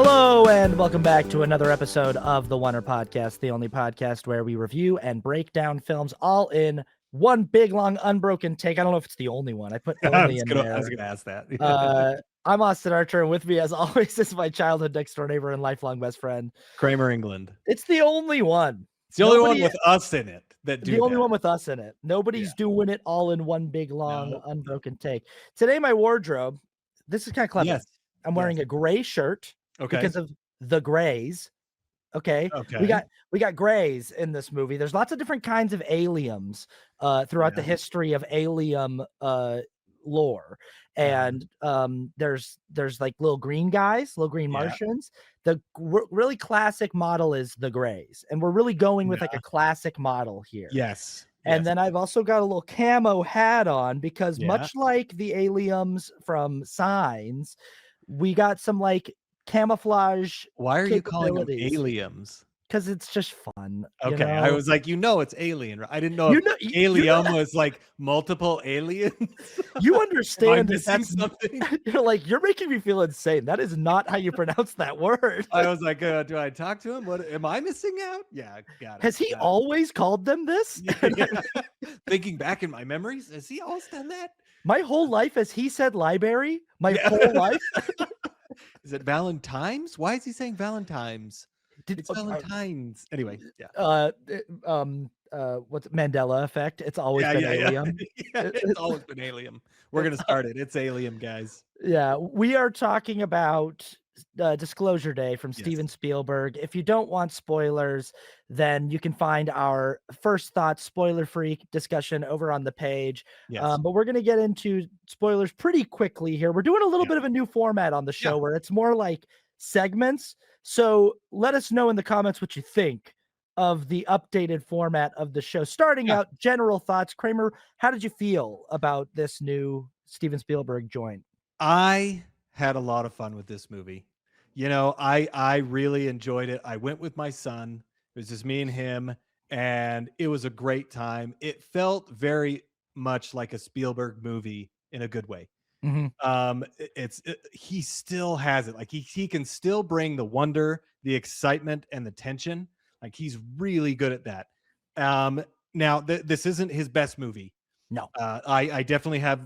Hello and welcome back to another episode of the Oner podcast, the only podcast where we review and break down films all in one big, long, unbroken take. I don't know if it's the only one. I put only in there. I was going to ask that. I'm Austin Archer, and with me, as always, is my childhood next-door neighbor and lifelong best friend, Kramer, England. It's the only one. It's the only one with us in it that do the only one with us in it. Nobody's doing it all in one big, long, unbroken take. Today, my wardrobe, this is kind of clever. Yes. I'm wearing a gray shirt. Okay. Because of the grays. Okay. We got grays in this movie. There's lots of different kinds of aliens throughout the history of alien lore. And there's like little green guys, little green Martians. The really classic model is the grays. And we're really going with like a classic model here. Yes. And then I've also got a little camo hat on because much like the aliens from Signs, we got some like camouflage. Why are you calling them aliens? Because it's just fun. Okay, I was like, it's alien. Right? I didn't know alien was like multiple aliens. You understand that's something. You're like, you're making me feel insane. That is not how you pronounce that word. I was like, do I talk to him? What am I missing out? Yeah, got it. Has he always called them this? Thinking back in my memories, has he always done that? My whole life, as he said library, my whole life. Is it Valentine's? Why is he saying Valentine's? It's Valentine's. Anyway, what's Mandela effect? It's always been alien. It's always been alien. We're gonna start it. It's alien, guys. Yeah, we are talking about Disclosure Day from Steven Spielberg. If you don't want spoilers, then you can find our first thoughts spoiler-free discussion over on the page. But we're going to get into spoilers pretty quickly here. We're doing a little bit of a new format on the show where it's more like segments. So let us know in the comments what you think of the updated format of the show. Starting out, general thoughts. Kramer, how did you feel about this new Steven Spielberg joint? I had a lot of fun with this movie. I really enjoyed it. I went with my son. It was just me and him, and it was a great time. It felt very much like a Spielberg movie in a good way. He still has it. Like he can still bring the wonder, the excitement, and the tension. Like he's really good at that. Now this isn't his best movie. No. I definitely have,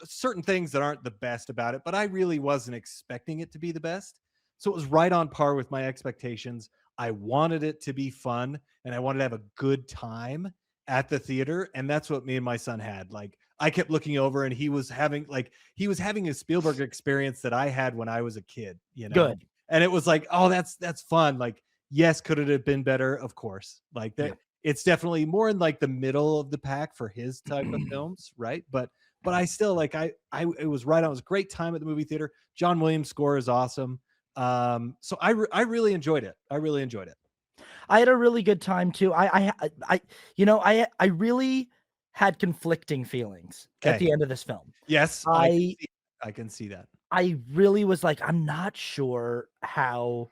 certain things that aren't the best about it, but I really wasn't expecting it to be the best. So it was right on par with my expectations. I wanted it to be fun and I wanted to have a good time at the theater. And that's what me and my son had. Like I kept looking over and he was having a Spielberg experience that I had when I was a kid, Good. And it was like, oh, that's fun. Like, yes, could it have been better? Of course. Like that. It's definitely more in like the middle of the pack for his type of films. Right. But I still it was right on. It was a great time at the movie theater. John Williams' score is awesome. So I really enjoyed it. I had a really good time too. I really had conflicting feelings at the end of this film. Yes, I can see that. I really was like, I'm not sure how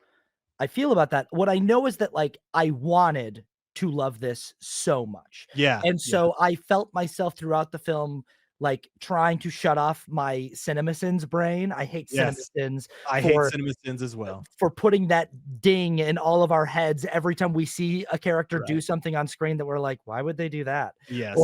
I feel about that. What I know is that like I wanted to love this so much. Yeah. And so I felt myself throughout the film like trying to shut off my CinemaSins brain. I hate CinemaSins. I hate CinemaSins as well. For putting that ding in all of our heads every time we see a character do something on screen that we're like, why would they do that? Yes.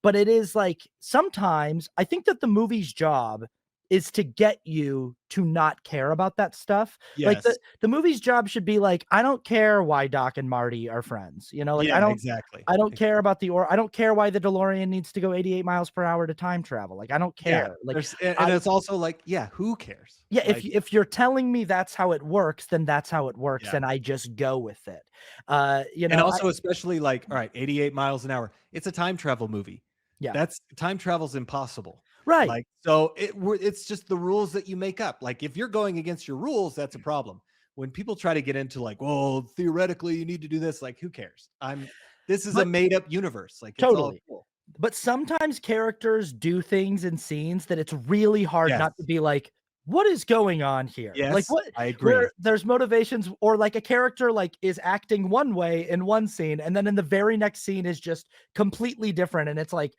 But it is like sometimes I think that the movie's job is to get you to not care about that stuff. Like the movie's job should be like, I don't care why Doc and Marty are friends. I don't care about I don't care why the DeLorean needs to go 88 miles per hour to time travel. Like, I don't care. It's also like, who cares? Yeah. If you're telling me that's how it works, then that's how it works. And I just go with it. And also especially like, all right, 88 miles an hour. It's a time travel movie. Yeah. That's time travel's impossible. Right. Like, so it's just the rules that you make up. Like if you're going against your rules, that's a problem. When people try to get into like, well, theoretically you need to do this, like who cares? This is a made up universe. Like totally. It's all cool. But sometimes characters do things in scenes that it's really hard not to be like, what is going on here? Yes, like what I agree. Where there's motivations, or like a character like is acting one way in one scene and then in the very next scene is just completely different. And it's like,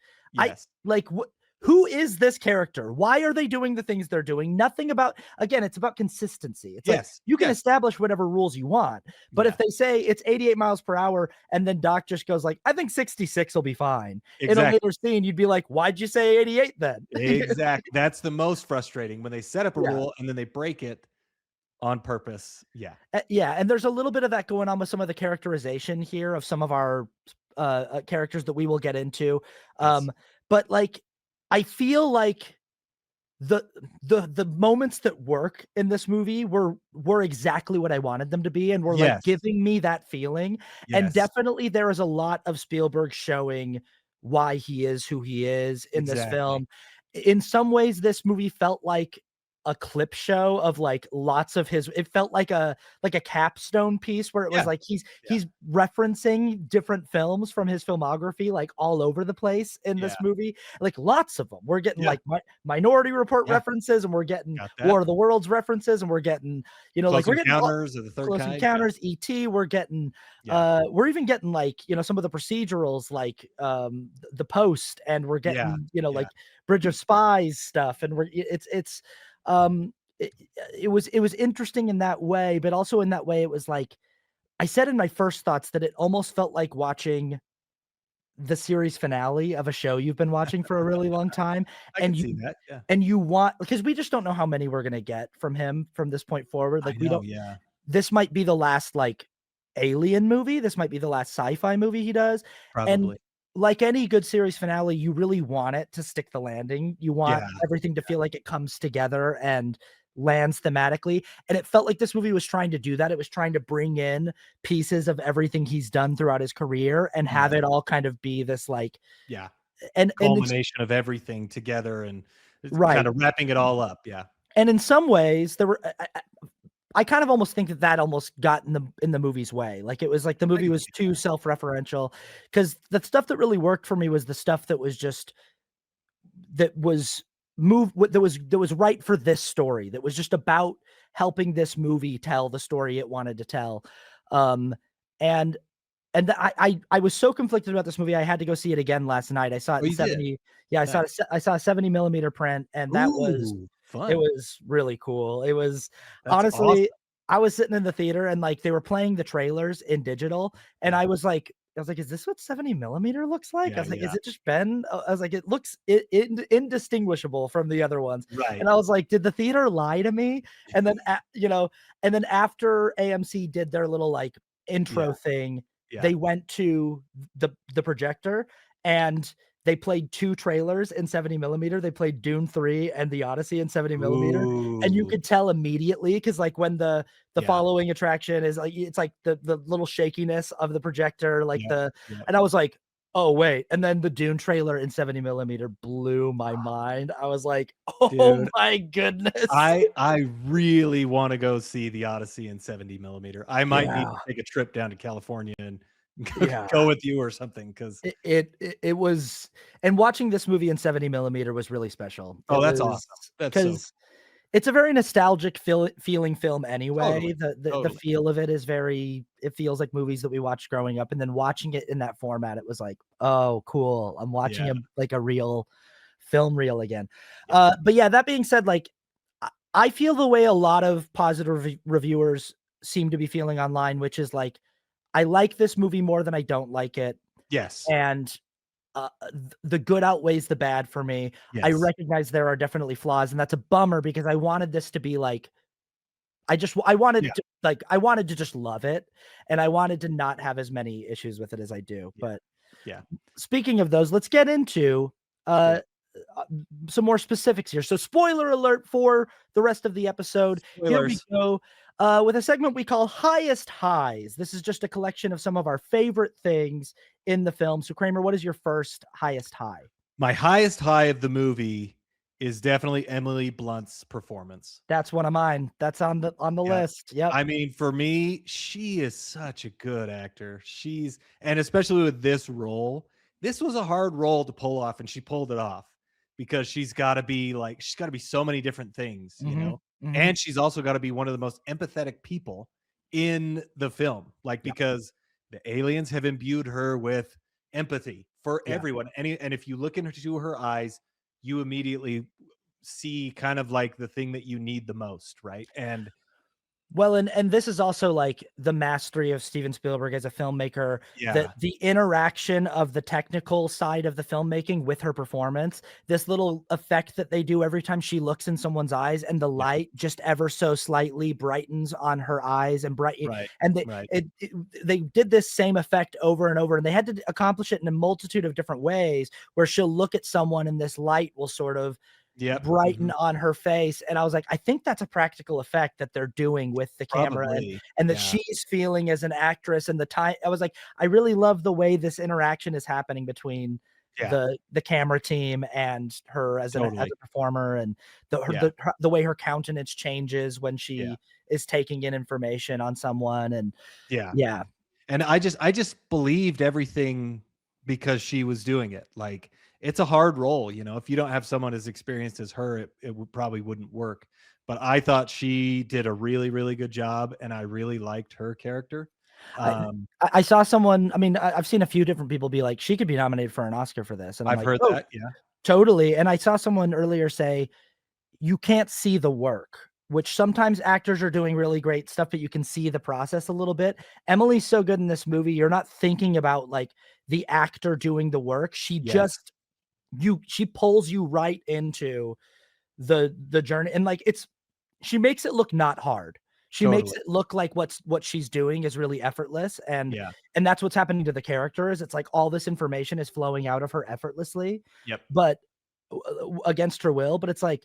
who is this character? Why are they doing the things they're doing? Nothing about, again, it's about consistency. It's like Yes, you can yes, establish whatever rules you want, but if yeah, they say it's 88 miles per hour and then Doc just goes like, I think 66 will be fine. In a exactly. later scene, you'd be like, why'd you say 88 then? Exactly. That's the most frustrating when they set up a Yeah. rule and then they break it on purpose. Yeah. Yeah, and there's a little bit of that going on with some of the characterization here of some of our characters that we will get into. Yes. Um, but like, I feel like the the moments that work in this movie were exactly what I wanted them to be, and were like Yes. giving me that feeling. And Yes. definitely there is a lot of Spielberg showing why he is who he is in this Exactly. film. In some ways, this movie felt like a clip show of like lots of his, it felt like a capstone piece where it was Yeah. like Yeah. he's referencing different films from his filmography like all over the place in Yeah. this movie, like lots of them. We're getting Yeah. like Minority Report Yeah. references, and we're getting Got War that. of the Worlds references, and we're getting, like Close we're getting all Encounters of the Third Close Kind. Yeah. Encounters, ET, we're getting Yeah. we're even getting like, some of the procedurals like The Post, and we're Yeah. getting, Yeah. like Bridge of Spies stuff, and it's um it, it was interesting in that way, but also in that way it was like I said in my first thoughts that it almost felt like watching the series finale of a show you've been watching for a really long time, I and could you see that. Yeah. want, because we just don't know how many we're gonna get from him from this point forward. I Like we know. don't Yeah. this might be the last like alien movie. This might be the last sci-fi movie he does. And Probably. like any good series finale, you really want it to stick the landing. You want Yeah. everything to feel like it comes together and lands thematically. And it felt like this movie was trying to do that. It was trying to bring in pieces of everything he's done throughout his career and have Yeah. it all kind of be this like, Yeah. and it's Culmination of everything together and it's kind right. of wrapping it all up. Yeah. And in some ways, there were I kind of almost think that that almost got in the movie's way. Like, it was like the I movie could was see too that. self-referential, because the stuff that really worked for me was the stuff that was just that was that was right for this story, that was just about helping this movie tell the story it wanted to tell. Um, and I was so conflicted about this movie, I had to go see it again last night. I saw it Oh, in you did? 70. Yeah, Nice. I saw a 70 millimeter print, and Ooh, it fun. was really cool. It was That's honestly, awesome. I was sitting in the theater and like they were playing the trailers in digital, and Yeah. I was like, "Is this what 70 millimeter looks like?" I Yeah, was like, yeah. "Is it just Ben?" I was like, "It looks indistinguishable from the other ones." Right. And I was like, "Did the theater lie to me?" And then, and then after AMC did their little like Yeah, intro thing, yeah. they went to the projector and they played 2 trailers in 70 millimeter. They played Dune 3 and The Odyssey in 70 millimeter, and you Ooh. could tell immediately because like when the Yeah. following attraction is like it's like the little shakiness of the projector, like Yep, the yep. and I was like, "Oh, wait." And then the Dune trailer in 70 millimeter blew my mind. I was like, "Oh Dude, my goodness." I really wanna go see The Odyssey in 70 millimeter. I might need Yeah, to take a trip down to California and yeah. go with you or something. Because It was, and watching this movie in 70 millimeter was really special. oh, It that's was awesome. That's so because it's a very nostalgic feeling film anyway. totally, The totally. feel of it is very, it feels like movies that we watched growing up, and then watching it in that format, it was like, "Oh, cool. I'm watching Yeah, like a real film reel again." yeah. But yeah, that being said, like I feel the way a lot of positive reviewers seem to be feeling online, which is like, I like this movie more than I don't like it, Yes, and the good outweighs the bad for me. I yes. recognize there are definitely flaws, and that's a bummer because I wanted this to be like I wanted Yeah, it to like I wanted to just love it, and I wanted to not have as many issues with it as I do. yeah, But yeah. speaking of those, let's get into uh, Good. uh, some more specifics here. So, spoiler alert for the rest of the episode. Here we Spoilers. go with a segment we call Highest Highs. This is just a collection of some of our favorite things in the film. So, Kramer, what is your first highest high? My highest high of the movie is definitely Emily Blunt's performance. That's one of mine. That's on the Yeah. list. Yep. I mean, for me, she is such a good actor. She's and especially with this role, this was a hard role to pull off, and she pulled it off because she's gotta be so many different things, you Mhm. know? Mhm. And she's also gotta be one of the most empathetic people in the film. Like, Yeah. because the aliens have imbued her with empathy for Yeah. everyone. And if you look into her eyes, you immediately see kind of like the thing that you need the most, right? And Well, and this is also like the mastery of Steven Spielberg as a filmmaker, that yeah, the interaction of the technical side of the filmmaking with her performance, this little effect that they do every time she looks in someone's eyes and the yeah, light just ever so slightly brightens on her eyes and right, and right, they did this same effect over and over, and they had to accomplish it in a multitude of different ways where she'll look at someone and this light will sort of yep, brighten mhm, on her face, and I was like, I think that's a practical effect that they're doing with the camera, probably, and that yeah, she's feeling as an actress, and the time I was like, I really love the way this interaction is happening between yeah, the camera team and her as totally, a performer, and yeah, the way her countenance changes when yeah, she is taking in information on someone, and yeah. yeah. And I just believed everything because she was doing it. Like, it's a hard role, you know. If you don't have someone as experienced as her, it would probably wouldn't work. But I thought she did a really, really good job, and I really liked her character. I Um, I saw someone, I mean, I've seen a few different people be like, "She could be nominated for an Oscar for this," and I'm I've like, heard "Oh, that. Yeah. totally," and I saw someone earlier say, "You can't see the work," which sometimes actors are doing really great stuff, but you can see the process a little bit. Emily's so good in this movie, you're not thinking about, like, the actor doing the work. She Yes. just she pulls you right into the journey, and, like, she makes it look not hard. She makes Totally. it look like what she's doing is really effortless, Yeah. and that's what's happening to the character, is it's like all this information is flowing out of her effortlessly, Yep. but against her will, but it's like,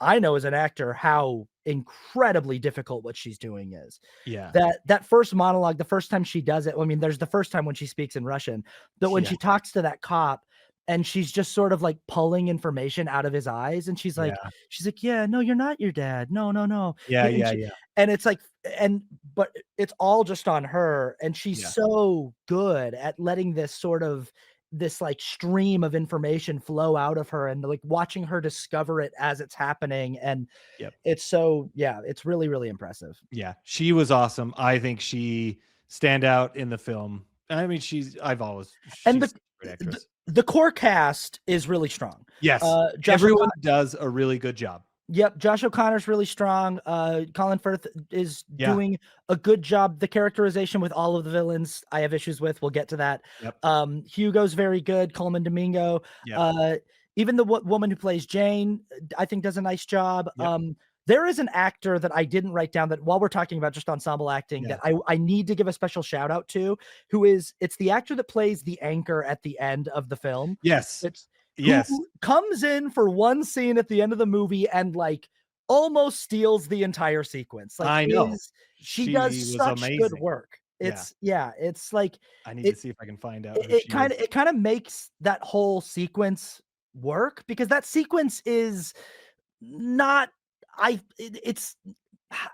I know as an actor how incredibly difficult what she's doing is. Yeah. That first monologue, the first time she does it, I mean, there's the first time when she speaks in Russian, but when Yeah. she talks to that cop and she's just sort of like pulling information out of his eyes, and Yeah. she's like, "Yeah, no, you're not your dad. No, no, no." Yeah. And Yeah. she Yeah. and it's like and but it's all just on her, and she's Yeah. so good at letting this like stream of information flow out of her, and like watching her discover it as it's happening, and Yep. it's so yeah, it's really, really impressive. Yeah. She was awesome. I think she stand out in the film. I mean, And she's such a great actress. the core cast is really strong. Yes. Josh Everyone O'Con does a really good job. Yep, Josh O'Connor's really strong. Colin Firth is Yeah. doing a good job. The characterization with all of the villains, I have issues with. We'll get to that. Yep. Hugo's very good. Coleman Domingo. Yep. Uh, even the woman who plays Jane, I think does a nice job. Yep. There is an actor that I didn't write down that while we're talking about just ensemble acting Yeah. that I need to give a special shout out to, it's the actor that plays the anchor at the end of the film. Yes. It's who Yes. comes in for one scene at the end of the movie and like almost steals the entire sequence. Like I know. she does She was such good amazing. work. Yeah. It's like I need to it see if I can find out it, who she is. it kind of makes that whole sequence work, because that sequence is not it's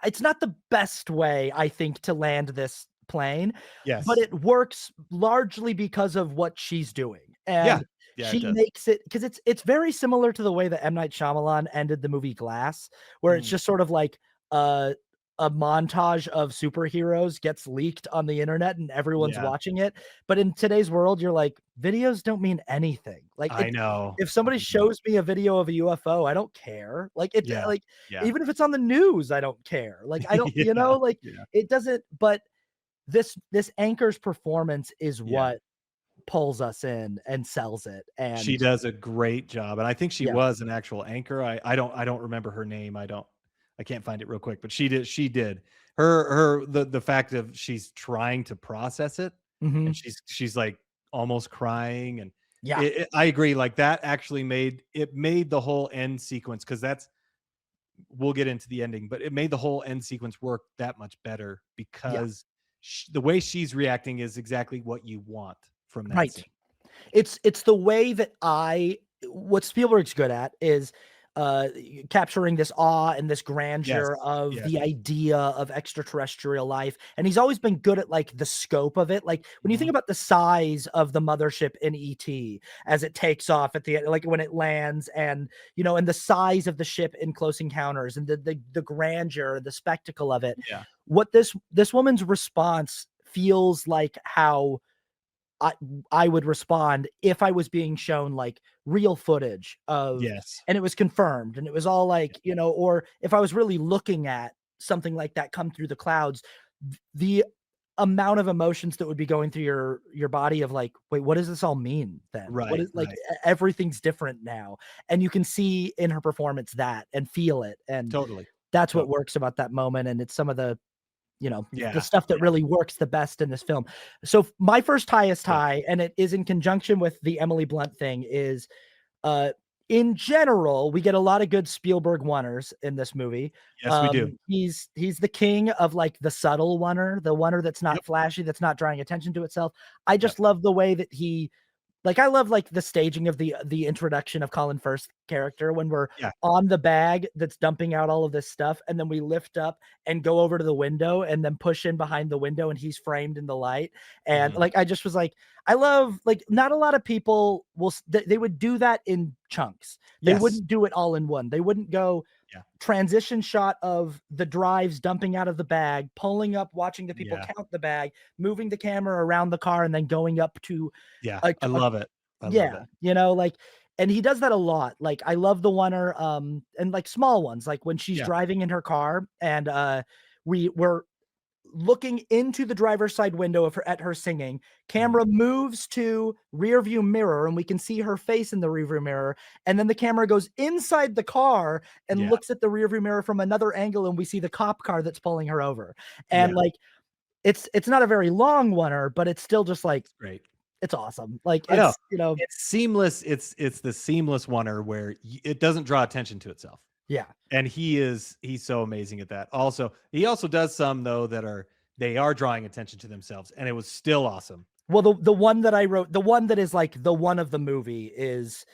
it's not the best way, I think, to land this plane, but Yes. it works largely because of what she's doing, Yeah. and Yeah, it she does. makes it because it's very similar to the way that M. Night Shyamalan ended the movie Glass, where it's Mm. just sort of like a a montage of superheroes gets leaked on the internet and everyone's Yeah. watching it, but in today's world, you're like, videos don't mean anything. Like, I know. if somebody I know. shows me a video of a UFO, I don't care. Like, Yeah. Yeah. even if it's on the news, I don't care. Like, I don't, Yeah. like, Yeah. it doesn't, but this anchor's performance is Yeah. what pulls us in and sells it. She And does a great job, and I think she yeah. was an actual anchor. I don't remember her name. I can't find it real quick, but she did. The fact of she's trying to process it, and Mhm. she's, like, almost crying, and Yeah. I agree, like, that actually made the whole end sequence, because that's we'll get into the ending, but it made the whole end sequence work that much better Yeah. because the way she's reacting is exactly what you want from that Right. scene. It's the way that what Spielberg's good at is capturing this awe and this Yes. grandeur of Yes. the idea of extraterrestrial life. And he's always been good at like the scope of it. Like when you think Mhm. about the size of the mothership in ET as it takes off at the end, like when it lands, and and the size of the ship in Close Encounters, and the grandeur, the spectacle of it. Yeah. What this woman's response feels like how I I would respond if I was being shown like real footage of, Yes. and it was confirmed and it was all like, or if I was really looking at something like that come through the clouds, the amount of emotions that would be going through your body of like, wait, what does this all mean then? What Right, is like right. everything's different now. And you can see in her performance that and feel it. And Totally. that's what Totally. works about that moment. And it's some of the Yeah, stuff that yeah, really works the best in this film. So my first highest good. high, and it is in conjunction with the Emily Blunt thing, is uh in general, we get a lot of good Spielberg oneers in this movie. Yes, we do. He's the king of like the subtle oneer, the oneer that's Yep, not flashy, that's not drawing attention to itself. I yep, just love the way that he like, I love, like, the staging of the introduction of Colin Firth's character when we're yeah, on the bag that's dumping out all of this stuff, and then we lift up and go over to the window and then push in behind the window, and he's framed in the light, and, mhm, like, I just was like, I love like, not a lot of people will s they would do that in chunks. They yes, wouldn't do it all in one. They wouldn't go yeah, transition shot of the drives dumping out of the bag, pulling up, watching the people yeah, count the bag, moving the camera around the car, and then going up to yeah, a I a love it, I love yeah, it. like and he does that a lot. Like, I love the oneer, and, like, small ones, like when she's Yeah, driving in her car and, we're looking into the driver's side window of her at her singing. mhm, Camera moves to rear view mirror, and we can see her face in the rear view mirror, and then the camera goes inside the car and yeah, looks at the rear view mirror from another angle, and we see the cop car that's pulling her over. And, yeah, like, it's not a very long oneer, but it's still just, like, it's great. it's awesome. Like, I know. it's. It's seamless, it's the seamless oneer where it doesn't draw attention to itself, Yeah. and he's so amazing at that. Also, he also does some though that they are drawing attention to themselves, and it was still awesome. Well, the one that I wrote, the one that is like the one of the movie is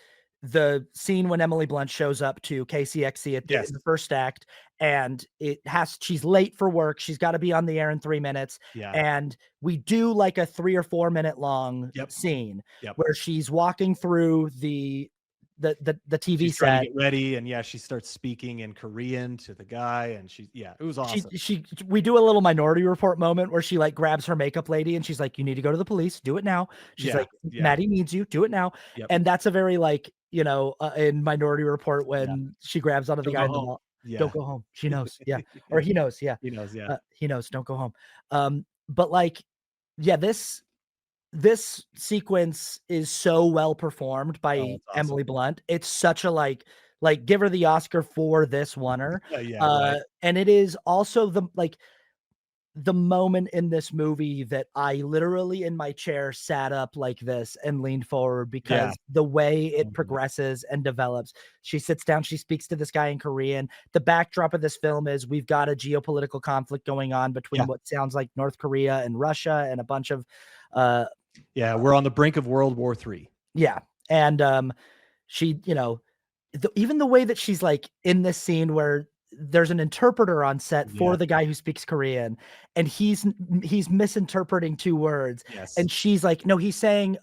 the scene when Emily Blunt shows up to KCXC at Yes, in the first act, and she's late for work. She's got to be on the air in 3 minutes, yeah, and we do like a 3 or 4 minute long yep, scene yep. where she's walking through the TV She's trying to set. get ready, and yeah, she starts speaking in Korean to the guy, and yeah, it was awesome. She we do a little Minority Report moment where she like grabs her makeup lady and she's like, "You need to go to the police. Do it now." She's Yeah, like, yeah, "Maddie needs you. Do it now." yep, And that's a very like, in Minority Report yeah. when she grabs onto the Don't guy go in the home. mall. "Don't Yeah. go home." She knows. Yeah. Or he knows. Yeah. He knows, yeah. He knows. Don't go home. But like, yeah, this sequence is so well performed Oh, by it's awesome. Emily Blunt. It's such a like give her the Oscar for this oneer. Yeah, right. And it is also the moment in this movie that I literally in my chair sat up like this and leaned forward Yeah. because the way it Mhm. progresses and develops. She sits down, she speaks to this guy in Korean. The backdrop of this film is we've got a geopolitical conflict going on between Yeah. what sounds like North Korea and Russia and a bunch of uh Yeah, we're on the brink of World War III. yeah. And she, even the way that she's like in this scene where there's an interpreter on set Yeah. for the guy who speaks Korean, and he's misinterpreting 2 words, Yes. and she's like, "No, he's saying,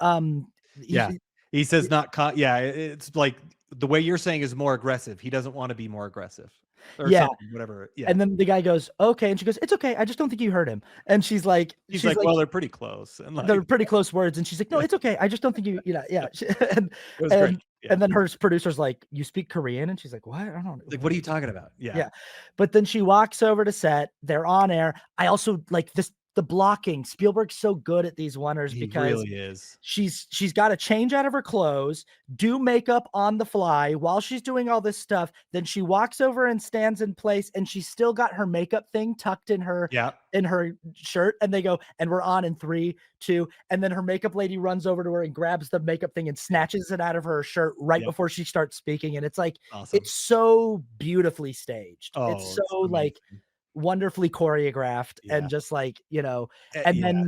Yeah. he." He says not yeah, it's like the way you're saying is more aggressive. He doesn't wanna be more aggressive or Yeah, something, whatever. Yeah. and then the guy goes, "Okay," and she goes, "It's okay, I just don't think you heard him," and He's she's like, like "Well, they're pretty close." And they're like, pretty close words, and she's like, "No, yeah, it's okay. I just don't think yeah." And it was great. and Yeah. and then her producer's like, "You speak Korean?" And she's like, "What? I don't Like, "What are you talking about?" Yeah. Yeah. But then she walks over to set, they're on air. I also like the blocking. Spielberg's so good at these oneers He because really is. she's got to change out of her clothes, do makeup on the fly while she's doing all this stuff. Then she walks over and stands in place, and she's still got her makeup thing tucked Yeah. in her shirt. And they go, and we're on in 3, 2, and then her makeup lady runs over to her and grabs the makeup thing and Yeah. snatches it out of her shirt right Yep. before she starts speaking. And it's like Awesome. it's so beautifully staged. It's Oh, it's so like amazing. wonderfully choreographed Yeah. and just like, and Yeah.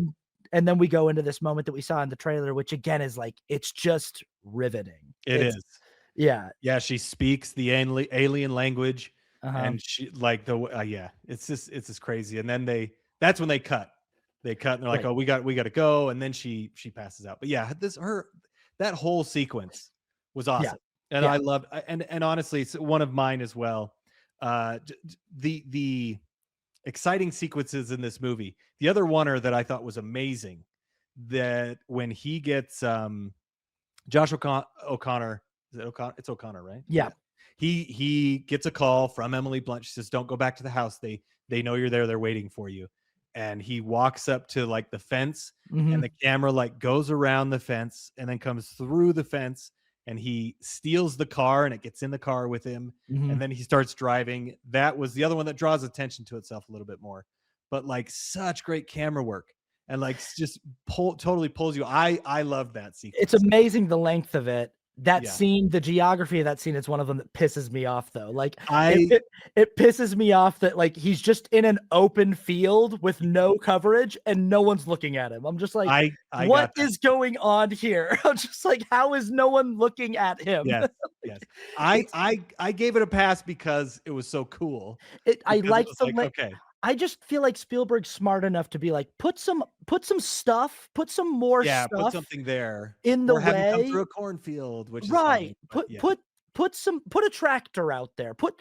then we go into this moment that we saw in the trailer, which again is like, it's just riveting. It It's is. yeah. Yeah, she speaks the alien language, Uh-huh. and she like yeah, it's just crazy. And then that's when they cut. They cut, and they're like, Right. "Oh, we got to go." And then she passes out. But yeah, that whole sequence was Yeah. awesome, and Yeah. I love and honestly, it's one of mine as well. The exciting sequences in this movie. The other oneer that I thought was amazing that when he gets Josh O'Connor, is it O'Connor? It's O'Connor, right? Yeah. Yeah. He gets a call from Emily Blunt. She says, "Don't go back to the house. They know you're there. They're waiting for you." And he walks up to like the fence, Hmm. and the camera like goes around the fence and then comes through the fence, and he steals the car and it gets in the car with him, Hmm. and then he starts driving. That was the other one that draws attention to itself a little bit more, but like such great camera work, and like just totally pulls you. I love that It's sequence. amazing the length of it. That Yeah. scene, the geography of that scene is one of them that pisses me off though. Like it I it, it pisses me off that like he's just in an open field with no coverage and no one's looking at him. I'm just like, I what got that. is going on here? I'm just like, how is no one looking at him? Yes, Like, yes. it's I gave it a pass because it was so cool, I because it like was the like, okay, I just feel like Spielberg's smart enough to be like, put some stuff, put some more yeah, put stuff something there, in the or have him come through way. a cornfield, which is Right. funny, but yeah, Put a tractor out there. Put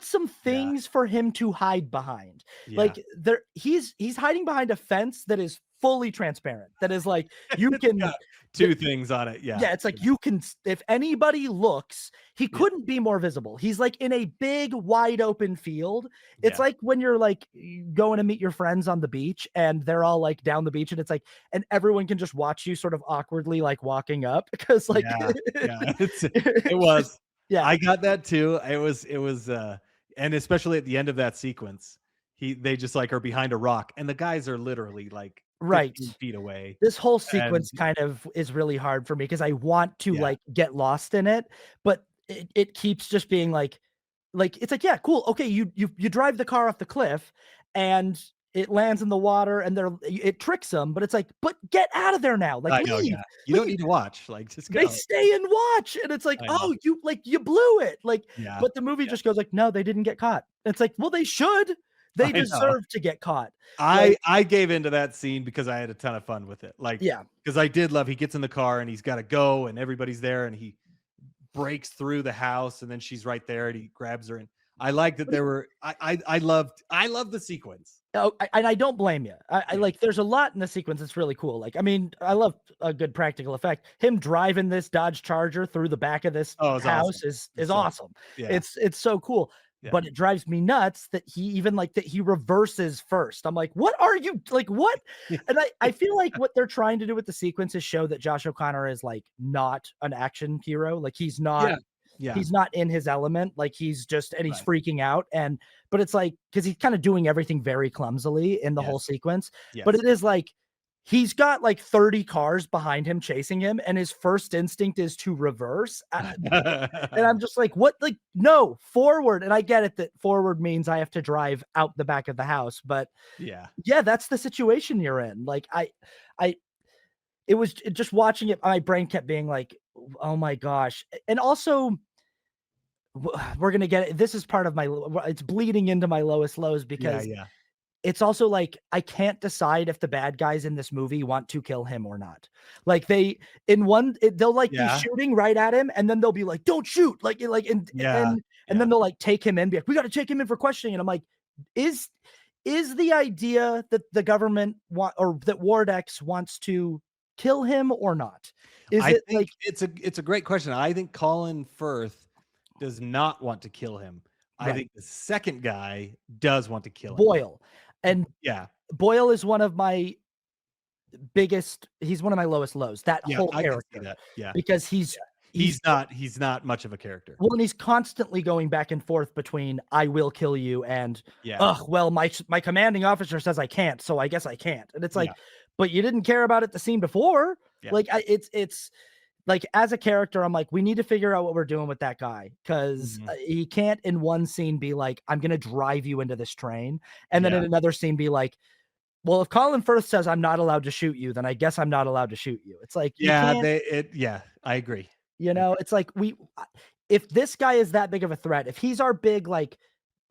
some yeah, things for him to hide behind. yeah. Like he's hiding behind a fence that is fully transparent. That is like you It's can got 2 things on it, yeah, yeah, it's like you can if anybody looks, he yeah, couldn't be more visible. He's like in a big wide open field. It's yeah, like when you're like going to meet your friends on the beach and they're all like down the beach and it's like and everyone can just watch you sort of awkwardly like walking up because like yeah, yeah, it it's just was. yeah, I got that too. And especially at the end of that sequence, they just, like, are behind a rock, and the guys are literally, like, right. 15 feet away, This whole and sequence kind of is really hard for me because I want to yeah. like get lost in it, but it keeps just being like it's like, yeah, cool. Okay, you drive the car off the cliff and it lands in the water and it tricks them, but it's like, but get out of there now. Like I know, leave. yeah. You don't Leave. need to watch, like, just They go. stay and watch. And it's like, I know. oh, you blew it. Like, Yeah, but the movie yeah. just goes like, no, they didn't get caught. It's like, well, they should. They I know. deserve to get caught. Like, I gave into that scene because I had a ton of fun with it, like, yeah, because I did love he gets in the car and he's gotta go and everybody's there and he breaks through the house and then she's right there and he grabs her, and I like that there were I loved the sequence. oh, and I don't blame you. I Yeah. like there's a lot in the sequence that's really cool. Like, I mean, I love a good practical effect. Him driving this Dodge Charger through the back of this Oh, it's awesome. house It's is so awesome. yeah, It's so cool. yeah. But it drives me nuts that he even like that he reverses first. I'm like, what are you like what? And I feel like what they're trying to do with the sequence is show that Josh O'Connor is like not an action hero. Like Yeah. Yeah. he's not in his element. Like he's just and he's Right. freaking out. And but it's like because he's kind of doing everything very clumsily in the whole Yes. sequence. But Yes. it is like he's got like 30 cars behind him chasing him, and his first instinct is to reverse. And I'm just like, what? Like, no, forward. And I get it that forward means I have to drive out the back of the house, but Yeah. yeah, that's the situation you're in. Like, I, it was just watching it. My brain kept being like, oh my gosh. And also, we're gonna get it. This is part of my. It's bleeding into my lowest lows Yeah, because yeah. it's also like I can't decide if the bad guys in this movie want to kill him or not. Like they'll like be Yeah. shooting right at him, and then they'll be like, "Don't shoot!" Like Yeah. and then Yeah. they'll like take him in, be like, "We got to take him in for questioning." And I'm like, is is the idea that the government want or that Wardex wants to kill him or not? Is I it think like it's a great question. I think Colin Firth does not want to kill him. I right think the second guy does want to kill him. Boyle? And Yeah. Boyle is one of my he's one of my lowest lows. That Yeah, whole I can see character that. Yeah. because Yeah. he's He's not much of a character. well, and he's constantly going back and forth between "I will kill you" and Yeah. "Ugh, well, my commanding officer says I can't, so I guess I can't." And it's like, Yeah. but you didn't care about it the scene before. Yeah. Like it's like as a character, I'm like, we need to figure out what we're doing with that guy because Mhm. he can't in one scene be like, "I'm gonna drive you into this train," and then Yeah. in another scene be like, "Well, if Colin Firth says I'm not allowed to shoot you, then I guess I'm not allowed to shoot you." It's like you Yeah, can't. yeah, I agree. You I know, it's like if this guy is that big of a threat, if he's our big, like,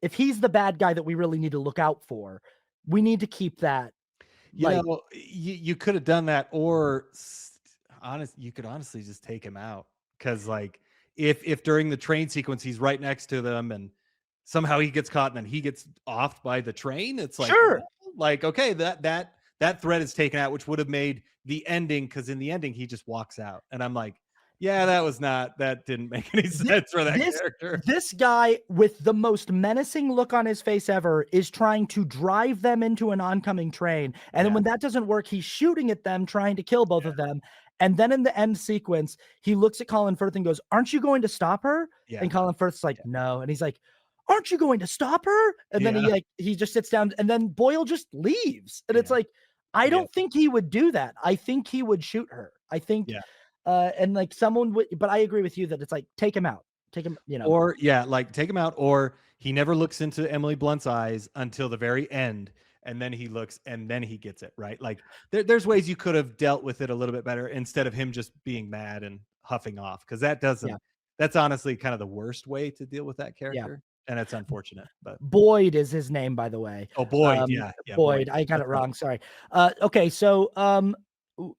if he's the bad guy that we really need to look out for, we need to keep that, You like, know, you could have done that, or you could honestly just take him out, because like if during the train sequence he's right next to them and somehow he gets caught and then he gets offed by the train, it's like, sure. well, like, okay, that that thread is taken out, which would have made the ending, because in the ending he just walks out, and I'm like, yeah, that didn't make any Thi- sense for that This character. this guy with the most menacing look on his face ever is trying to drive them into an oncoming train. And then Yeah, when that doesn't work, he's shooting at them, trying to kill both of them. And then in the end sequence, he looks at Colin Firth and goes, "Aren't you going to stop her?" yeah, And Colin Firth's like, "No." And he's like, "Aren't you going to stop her?" And then yeah, he just sits down and then Boyle just leaves. And it's yeah, like, I yeah, don't think he would do that. I think he would shoot her. I think yeah. and like someone would, but I agree with you that it's like take him out. Take him, Or yeah, like take him out, or he never looks into Emily Blunt's eyes until the very end, and then he looks, and then he gets it right. Like there's ways you could have dealt with it a little bit better instead of him just being mad and huffing off, because yeah, that's honestly kind of the worst way to deal with that yeah. character, and it's unfortunate. But Boyd is his name, by the way. oh, Boyd, yeah, yeah, Boyd. Boyd, I got it That's right. wrong, sorry. Okay, so,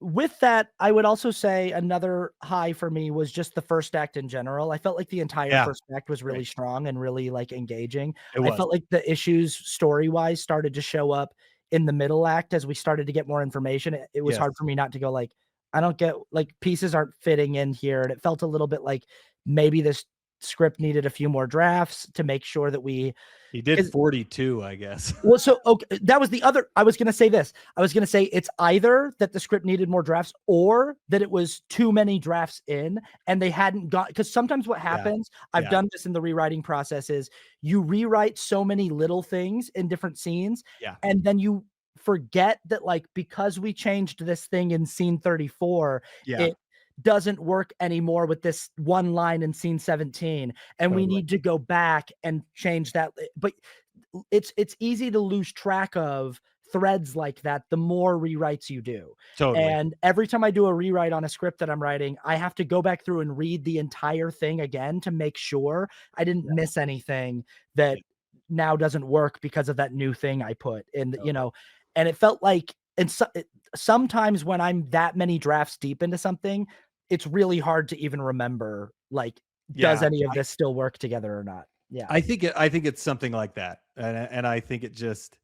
with that, I would also say another high for me was just the first act in general. I felt like the entire Yeah, first act was great. really strong and really, like, engaging. It I was. felt like the issues story-wise started to show up in the middle act as we started to get more information. It was Yes, hard for me not to go like, I don't get like, pieces aren't fitting in here, and it felt a little bit like maybe this script needed a few more drafts to make sure that we he did 'cause 42, I guess. well, so okay, that was the other. I was gonna say this. I was gonna say it's either that the script needed more drafts or that it was too many drafts in and they hadn't got because sometimes what Yeah, happens, I've yeah, done this in the rewriting process, is you rewrite so many little things in different scenes, yeah, and then you forget that like because we changed this thing in scene 34, yeah, it doesn't work anymore with this one line in scene 17 and we totally, need to go back and change that but it's easy to lose track of threads like that the more rewrites you do. totally. And every time I do a rewrite on a script that I'm writing, I have to go back through and read the entire thing again to make sure I didn't Yeah, miss anything that yeah, now doesn't work because of that new thing I put in, totally. and it felt like and sometimes when I'm that many drafts deep into something, it's really hard to even remember like does Yeah, any of this still work together or not? Yeah. I think it's something like that, and I think it just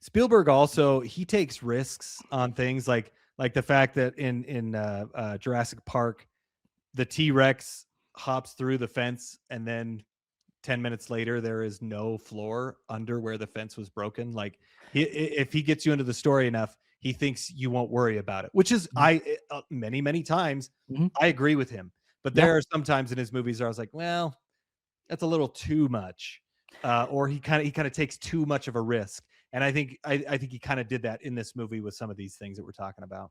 Spielberg also, he takes risks on things like the fact that in Jurassic Park, the T-Rex hops through the fence, and then 10 minutes later there is no floor under where the fence was broken. Like if he gets you into the story enough, he thinks you won't worry about it, which is Mhm. many times Mhm. I agree with him. But Yeah. there are some times in his movies where I was like, well, that's a little too much, or he kind of takes too much of a risk. And I think he kind of did that in this movie with some of these things that we're talking about.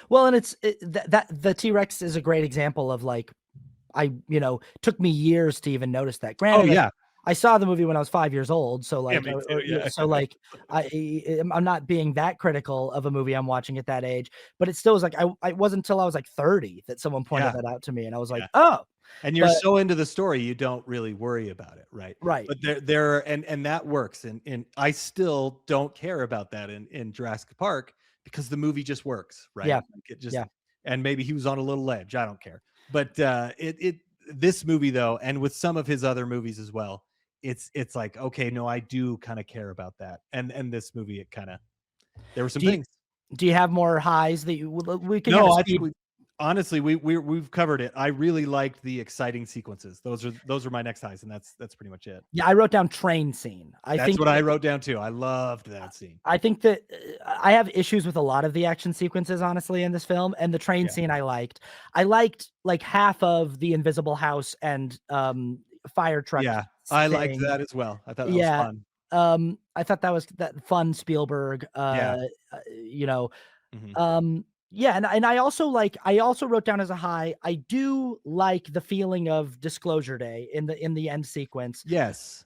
Well, and that the T-Rex is a great example of like took me years to even notice that. Oh Granted, yeah, I saw the movie when I was 5 years old, so yeah, like, me too. Yeah, so like I'm not being that critical of a movie I'm watching at that age, but it still was like I wasn't until I was like 30 that someone pointed yeah, that out to me, and I was like, yeah. oh, And you're but so into the story, you don't really worry about it, right? right, But and that works, and I still don't care about that in Jurassic Park, because the movie just works, right? yeah, Like it just, yeah. and maybe he was on a little edge, I don't care. But it this movie though, and with some of his other movies as well, it's like, okay, no, I do kind of care about that. And this movie, it kind of, there were some Do you things. do you have more highs that we can kind No, of I think speed. we honestly, we've covered it. I really liked the exciting sequences. Those are my next highs, and that's pretty much it. Yeah, I wrote down train scene. That's what I wrote down too. I loved that scene. I think that I have issues with a lot of the action sequences, honestly, in this film, and the train Yeah. scene I liked. I liked like half of the invisible house and fire truck Yeah. I liked thing. that as well. I thought that was Yeah. fun. I thought that was that fun Spielberg. Yeah. You know, Mhm. yeah, and I also wrote down as a high, I do like the feeling of Disclosure Day in the end sequence. Yes.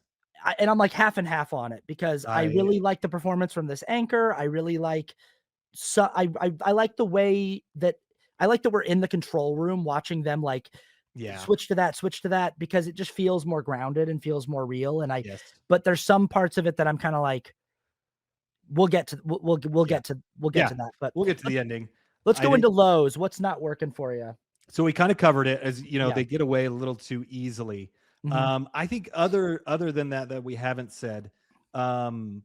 And I'm like half and half on it because I I really like the performance from this anchor. I really like I like the way that I like that we're in the control room watching them like yeah. switch to that because it just feels more grounded and feels more real. And I, Yes. but there's some parts of it that I'm kind of like, Yeah. we'll get Yeah. to that. But We'll get to let's the ending. let's I go think into lows. What's not working for you? so we kind of covered it, as you know, Yeah. they get away a little too easily. Mhm. I think other than that we haven't said, um,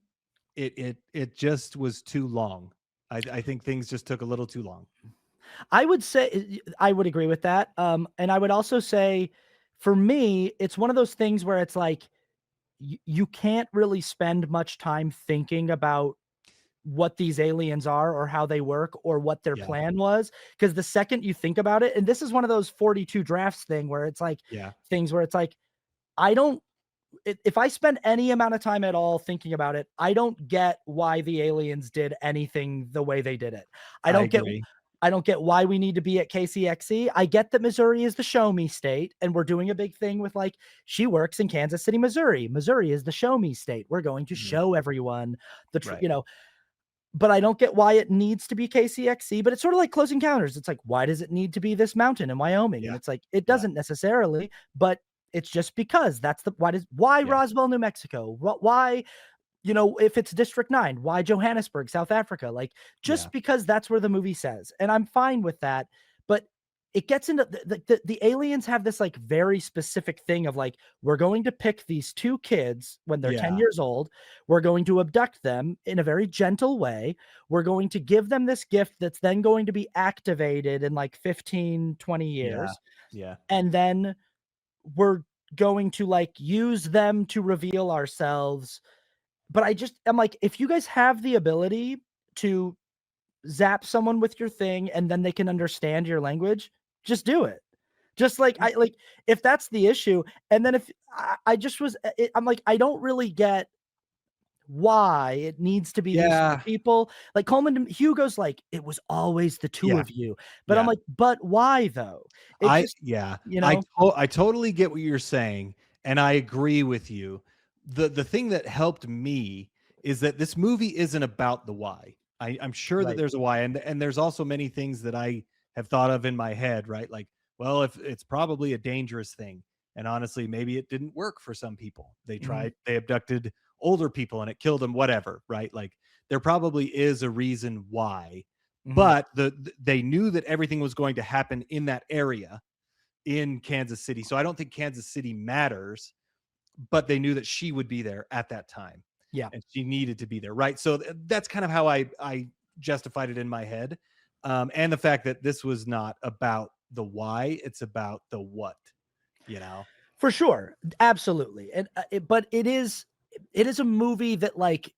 it just was too long. I think things just took a little too long. I would say I would agree with that. And I would also say, for me, it's one of those things where it's like you can't really spend much time thinking about what these aliens are or how they work or what their Yeah, plan was, because the second you think about it, and this is one of those 42 drafts thing where it's like yeah, things where it's like I don't if I spend any amount of time at all thinking about it, I don't get why the aliens did anything the way they did it. I I don't get agree. I don't get why we need to be at KCXC. I get that Missouri is the show me state, and we're doing a big thing with like she works in Kansas City, Missouri. Missouri is the show me state. We're going to Mhm. show everyone Right. you know, but I don't get why it needs to be KCXC, but it's sort of like Close Encounters. It's like, why does it need to be this mountain in Wyoming? And Yeah, it's like, it yeah, doesn't necessarily, but it's just because that's the why yeah, Roswell, New Mexico? Why, if it's District 9, why Johannesburg, South Africa? Like, yeah, just because that's where the movie says. And I'm fine with that. But it gets into the aliens have this like very specific thing of like, we're going to pick these two kids when they're 10 yeah, years old. We're going to abduct them in a very gentle way. We're going to give them this gift that's then going to be activated in like 15, 20 yeah, years. yeah, And then we're going to like use them to reveal ourselves. But I'm like, if you guys have the ability to zap someone with your thing and then they can understand your language, just do it. Just like y if that's the issue, and then if I just was, I'm like, I don't really get why it needs to be these two yeah, people. Like Coleman, Hugo's like, it was always the two yeah, of you, but I'm yeah. like, but why though? It just, Yeah, you know, I totally get what you're saying, and I agree with you. The thing that helped me is that this movie isn't about the why. I'm sure that right. there's a why, and there's also many things that I have thought of in my head, right? Like, well, if it's probably a dangerous thing, and honestly, maybe it didn't work for some people. Mhm, They abducted older people and it killed them, whatever, right? Like, there probably is a reason why, mhm. but they knew that everything was going to happen in that area in Kansas City. So I don't think Kansas City matters, but they knew that she would be there at that time Yeah. and she needed to be there, right? So that's kind of how I justified it in my head. And the fact that this was not about the why, it's about the what, you know? For sure, absolutely, and, but it is a movie that, like,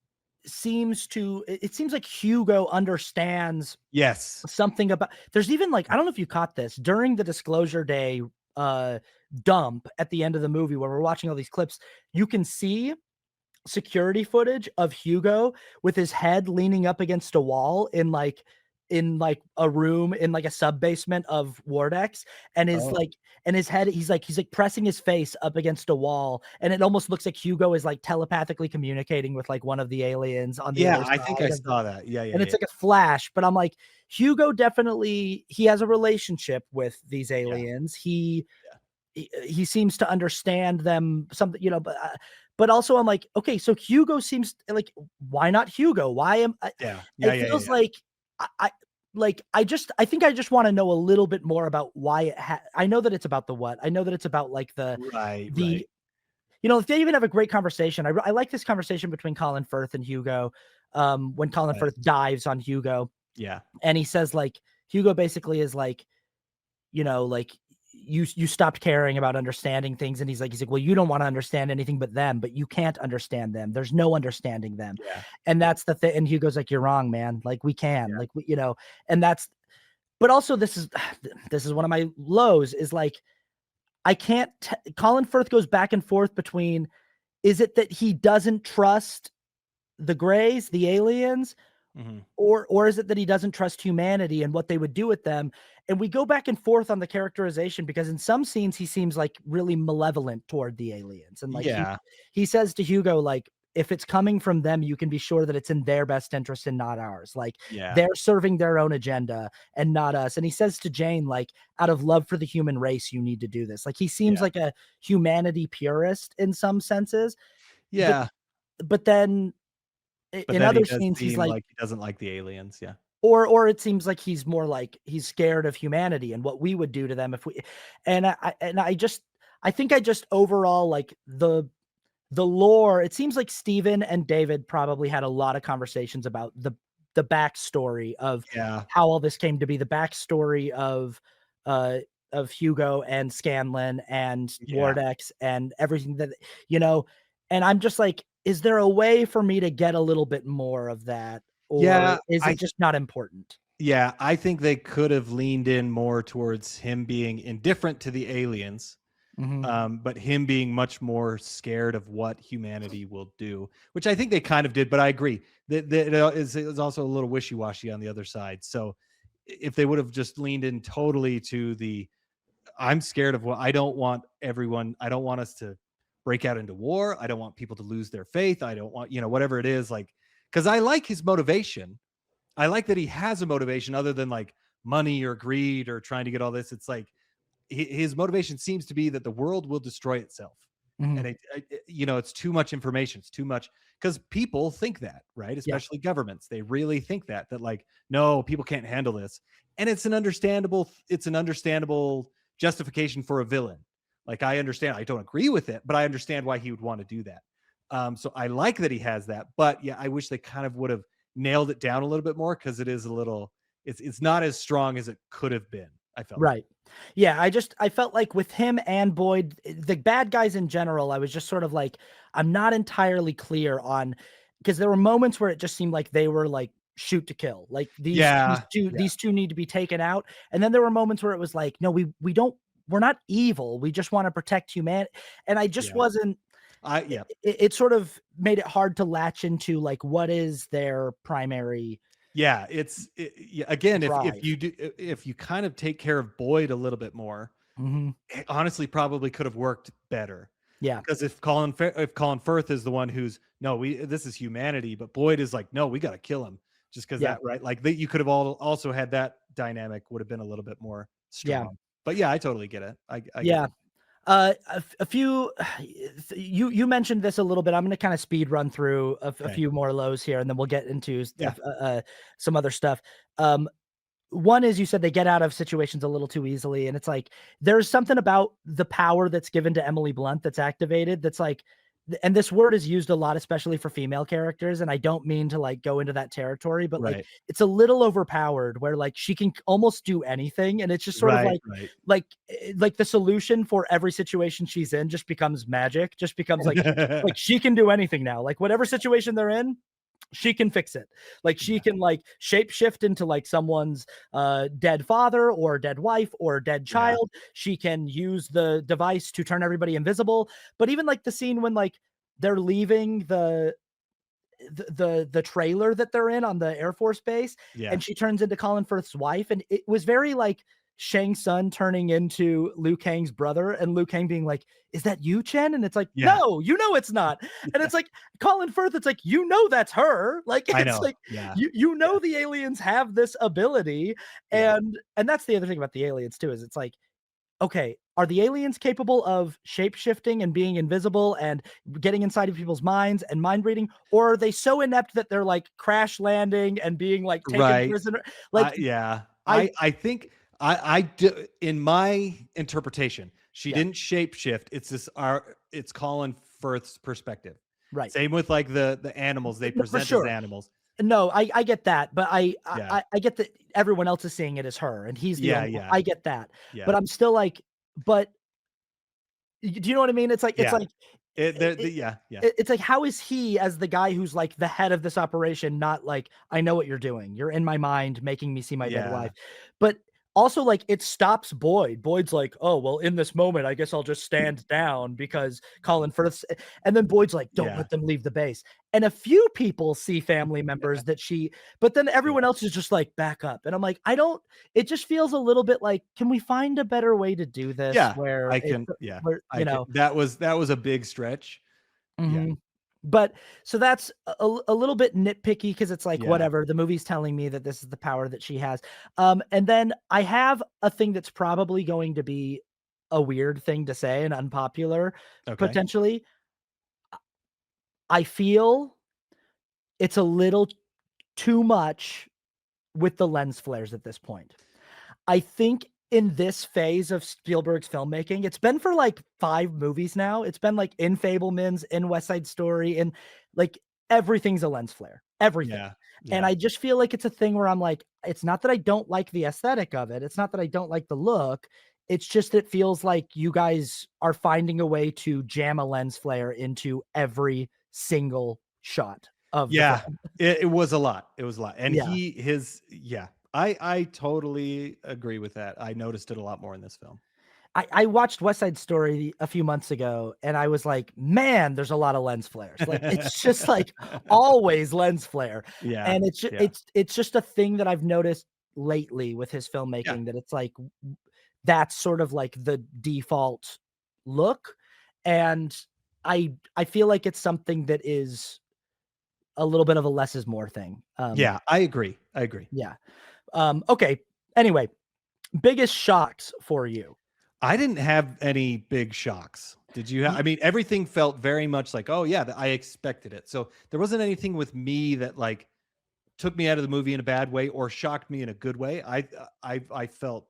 it seems like Hugo understands Yes. something about there's even, like I don't know if you caught this, during the Disclosure Day, uh, dump at the end of the movie where we're watching all these clips, you can see security footage of Hugo with his head leaning up against a wall in like a room in like a sub basement of Wardex, and his Oh. like and his head he's like pressing his face up against a wall, and it almost looks like Hugo is like telepathically communicating with like one of the aliens on the Yeah, other I think I side of the, saw that. Yeah, yeah, and it's yeah. like a flash, but I'm like, Hugo definitely he has a relationship with these Yeah, aliens. yeah. He seems to understand them something, but also I'm like, okay, so Hugo seems like, why not Hugo? Why am I Yeah. Yeah, it yeah, yeah, feels yeah. like I think I just want to know a little bit more about why I know that it's about the what. I know that it's about like Right, right. the if they even have a great conversation. I like this conversation between Colin Firth and Hugo, when Colin Right. Firth dives on Hugo Yeah. and he says like Hugo basically is like, like you stopped caring about understanding things, and he's like, well, you don't want to understand anything but them, but you can't understand them. There's no understanding them, Yeah. and Yeah. that's the thing. And Hugo's like, you're wrong, man. Like we can, Yeah. like and that's. But also, this is one of my lows. Is like I can't. Colin Firth goes back and forth between. Is it that he doesn't trust the Greys, the aliens, Mhm. or is it that he doesn't trust humanity and what they would do with them? And we go back and forth on the characterization because in some scenes he seems like really malevolent toward the aliens, and like Yeah. he says to Hugo like, if it's coming from them, you can be sure that it's in their best interest and not ours. Like Yeah. they're serving their own agenda and not us. And he says to Jane like, out of love for the human race you need to do this. Like he seems Yeah. like a humanity purist in some senses, but Yeah. then But in then he other does scenes he's seem like, like he doesn't like the aliens, yeah. or it seems like he's more like he's scared of humanity and what we would do to them if we, and I think I just overall like the lore. It seems like Steven and David probably had a lot of conversations about the backstory of Yeah. how all this came to be, the backstory uh of Hugo and Scanlan and Yeah. Mordex and everything that you know, and I'm just like, is there a way for me to get a little bit more of that, or Yeah, is I it just not important? yeah, I think they could have leaned in more towards him being indifferent to the aliens, Mhm, but him being much more scared of what humanity will do, which I think they kind of did. But I agree that it is also a little wishy washy on the other side. So if they would have just leaned in totally to the I'm scared of what I don't want everyone, I don't want us to break out into war. I don't want people to lose their faith. I don't want, whatever it is, like, because I like his motivation. I like that he has a motivation other than like money or greed or trying to get all this. It's like his motivation seems to be that the world will destroy itself. mhm, And it's too much information. It's too much because people think that, right? yeah, Especially governments. They really think that like, no, people can't handle this. And it's an understandable justification for a villain. Like I understand, I don't agree with it, but I understand why he would want to do that. So I like that he has that, but yeah, I wish they kind of would have nailed it down a little bit more because it's not as strong as it could have been. I felt like. right. Yeah, I felt like with him and Boyd, the bad guys in general, I was just sort of like, I'm not entirely clear on because there were moments where it just seemed like they were like shoot to kill. Like these Yeah, two yeah, these two need to be taken out. And then there were moments where it was like, no, we don't we're not evil. We just want to protect humanity. And I just yeah. wasn't Yeah, it sort of made it hard to latch into like what is their primary yeah. Yeah, again, if drive. you if you kind of take care of Boyd a little bit more, Mhm. it honestly probably could have worked better. Yeah. Because if Colin Firth is the one who's no, we this is humanity, but Boyd is like, no, we got to kill him, just because Yeah. that right, like you could have all also had that dynamic would have been a little bit more Yeah. strong. But yeah, I totally get it. I get Yeah. it. A few you mentioned this a little bit. I'm gonna kinda speed run through a Okay. few more lows here, and then we'll get into Yeah. some other stuff. Um, One is you said they get out of situations a little too easily, and it's like, there's something about the power that's given to Emily Blunt that's activated that's like and this word is used a lot, especially for female characters, and I don't mean to, like, go into that territory, but, like, Right. it's a little overpowered where, like, she can almost do anything, and it's just sort of Right. Right. like the solution for every situation she's in just becomes magic, just becomes like she can do anything now. Like whatever situation they're in, she can fix it. Like she Yeah. can like shapeshift into like someone's dead father or dead wife or dead Yeah. child. She can use the device to turn everybody invisible. But even like the scene when like they're leaving the trailer that they're in on the Air Force base, Yeah. and she turns into Colin Firth's wife, and it was very like Shang Tsung turning into Liu Kang's brother, and Liu Kang being like, "Is that you, Chen?" And it's like, Yeah. "No, you know it's not." And Yeah. it's like Colin Firth, it's like, "You know that's her." Like I it's know. like Yeah. you Yeah. know the aliens have this ability, Yeah. and that's the other thing about the aliens too, is it's like okay, are the aliens capable of shape-shifting and being invisible and getting inside of people's minds and mind reading? Or are they so inept that they're like crash landing and being like taken Right. prisoner? Like Yeah. I I think I do in my interpretation, she yeah, didn't shapeshift. It's Colin Firth's perspective. right. Same with like the animals they No, for present as sure. animals. No, I get that, but Yeah. I get that everyone else is seeing it as her and he's the Yeah, only one. yeah. I get that. But Yeah. I'm still like, but do you know what I mean? It's Yeah. like The yeah, yeah. it's like, how is he as the guy who's like the head of this operation not like, "I know what you're doing. You're in my mind making me see my dead Yeah. wife." But also, like, it stops Boyd. Boyd's like, "Oh, well, in this moment, I guess I'll just stand down because Colin Firth's" and then Boyd's like, "Don't Yeah. let them leave the base." And a few people see family members that she but then Yeah. everyone else is just like, "Back up." And I'm like, I don't it just feels a little bit like, can we find a better way to do this Yeah. where I it's can yeah. where, I can that was a big stretch. Yeah. Mhm. But so that's a little bit nitpicky because it's like, Yeah. whatever, the movie's telling me that this is the power that she has. And then I have a thing that's probably going to be a weird thing to say and unpopular, Okay. potentially. I feel it's a little too much with the lens flares at this point. I think in this phase of Spielberg's filmmaking, it's been for like 5 movies now. It's been like in Fabelmans, in West Side Story, and like everything's a lens flare. Everything. Yeah. And Yeah. I just feel like it's a thing where I'm like, it's not that I don't like the aesthetic of it. It's not that I don't like the look. It's just it feels like you guys are finding a way to jam a lens flare into every single shot of the Yeah. film. It was a lot. It was a lot. And Yeah. yeah. I totally agree with that. I noticed it a lot more in this film. I watched West Side Story a few months ago and I was like, man, there's a lot of lens flares. Like it's just like always lens flare. Yeah. And Yeah. it's just a thing that I've noticed lately with his Yeah. filmmaking that it's like that's sort of like the default look. And I feel like it's something that is a little bit of a less is more thing. Yeah. I agree. I agree. Yeah. Okay. Anyway, biggest shocks for you. I didn't have any big shocks. Did you? Y- I mean, everything felt very much like, oh yeah, I expected it. So there wasn't anything with me that like took me out of the movie in a bad way or shocked me in a good way. I felt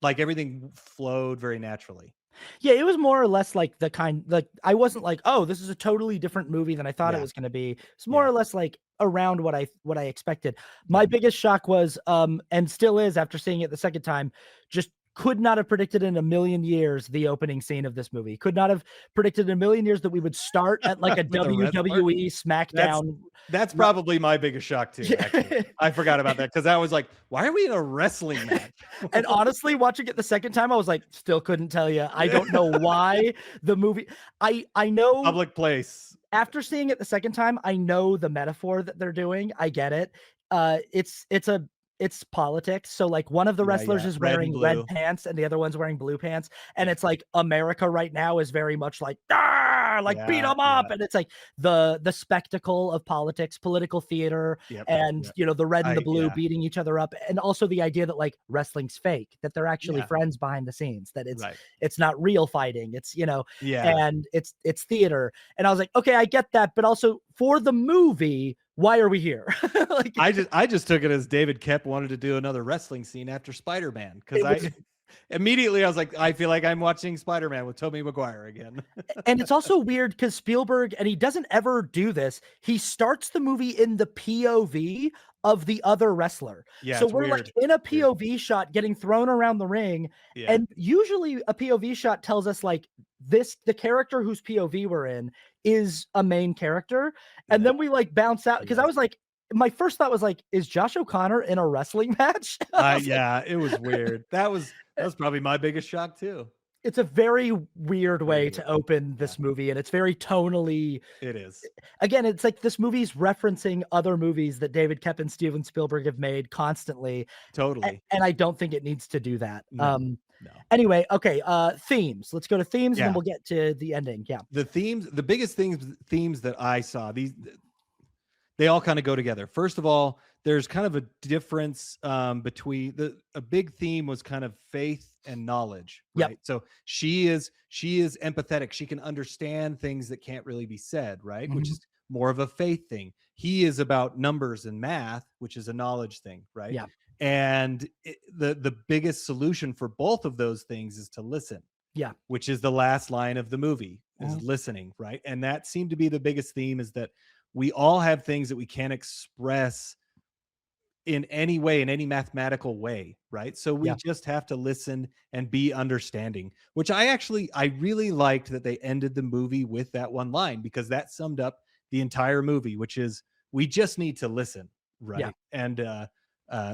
like everything flowed very naturally. Yeah, it was more or less like the kind like I wasn't like, "Oh, this is a totally different movie than I thought it Yeah. was gonna be." It's more Yeah. or less like around what I expected. My Yeah. biggest shock was, and still is after seeing it the second time, just could not have predicted in a million years the opening scene of this movie. Could not have predicted in a million years that we would start at like a With a wrestler. WWE That's SmackDown. that's Ri probably my biggest shock too, actually. I forgot about that because I was like, why are we in a wrestling match? And honestly, watching it the second time, I was like, still couldn't tell you. I don't know why the movie I know Public place. after seeing it the second time, I know the metaphor that they're doing. I get it. It's politics. So like one of the Yeah, wrestlers yeah. is Red and wearing red blue. pants and the other one's wearing blue pants. And Yeah. it's like America right now is very much like, ah, like beat Yeah. them up. Yeah. And it's like the spectacle of politics, political theater, Yep. and Yep. you know, the red and the I blue yeah. beating each other up. And also the idea that like wrestling's fake, that they're actually Yeah. friends behind the scenes, that Right. it's not real fighting. It's you know, Yeah. and it's theater. And I was like, okay, I get that, but also for the movie, why are we here? Like I just took it as David Kep wanted to do another wrestling scene after Spider-Man because it was I immediately I was like, I feel like I'm watching Spider-Man with Tobey Maguire again. and it's also weird because Spielberg, and he doesn't ever do this, he starts the movie in the POV of the other wrestler. Yeah, So it's we're like weird. in a Weird. POV shot getting thrown around the ring. Yeah. And usually a POV shot tells us like the character whose POV we're in is a main character. And Yeah. then we like bounce out because I Yeah. was like, my first thought was like, is Josh O'Connor in a wrestling match? I was like, Yeah, it was weird. That was probably my biggest shock too. it's a very weird Very way weird. to open Yeah, this movie, and it's very tonally it is. again, it's like this movie's referencing other movies that David Koepp and Steven Spielberg have made constantly, Totally. and I don't think it needs to do that. No. No. Anyway, okay, themes. Let's go to themes, and then Yeah. we'll get to the ending. Yeah. The biggest themes that I saw, they all kind of go together. First of all, there's kind of a difference between a big theme was kind of faith and knowledge, Yep. right? So she is empathetic. She can understand things that can't really be said, right? Which Mhm. is more of a faith thing. He is about numbers and math, which is a knowledge thing, right? Yeah. And the biggest solution for both of those things is to listen, Yeah. which is the last line of the movie is Mhm. listening, right? And that seemed to be the biggest theme, is that we all have things that we can't express in any way, in any mathematical way, right? So we Yeah. just have to listen and be understanding, which I really liked that they ended the movie with that one line, because that summed up the entire movie, which is we just need to listen, Yeah. right? And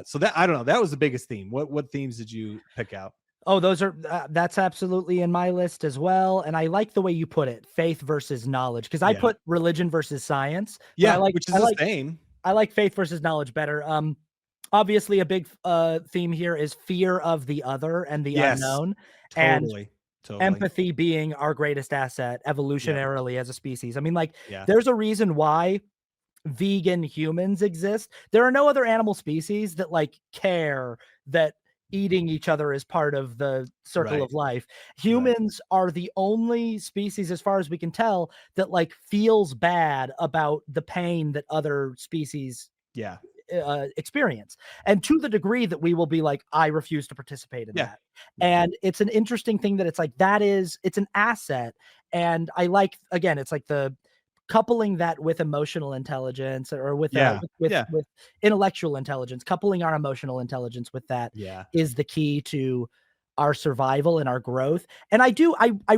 so that, I don't know, that was the biggest theme. What themes did you pick out? Oh, those are that's absolutely in my list as well, and I like the way you put it, faith versus knowledge, because I Yeah. put religion versus science, but Yeah, which is the same. I like faith versus knowledge better. Obviously a big theme here is fear of the other and the Yes, unknown, and totally. Totally. empathy being our greatest asset Yeah. evolutionarily as a species. I mean, like, Yeah. there's a reason why vegan humans exist. There are no other animal species that like care that eating each other is part of the circle Right. of life. Right. Humans are the only species, as far as we can tell, that like feels bad about the pain that other species Yeah. experience, and to the degree that we will be like, I refuse to participate in Yeah. that. Yeah. And it's an interesting thing that it's like it's an asset. And I like, again, it's like the coupling that with emotional intelligence or with Yeah. Yeah. with intellectual intelligence, coupling our emotional intelligence with that Yeah. is the key to our survival and our growth. And I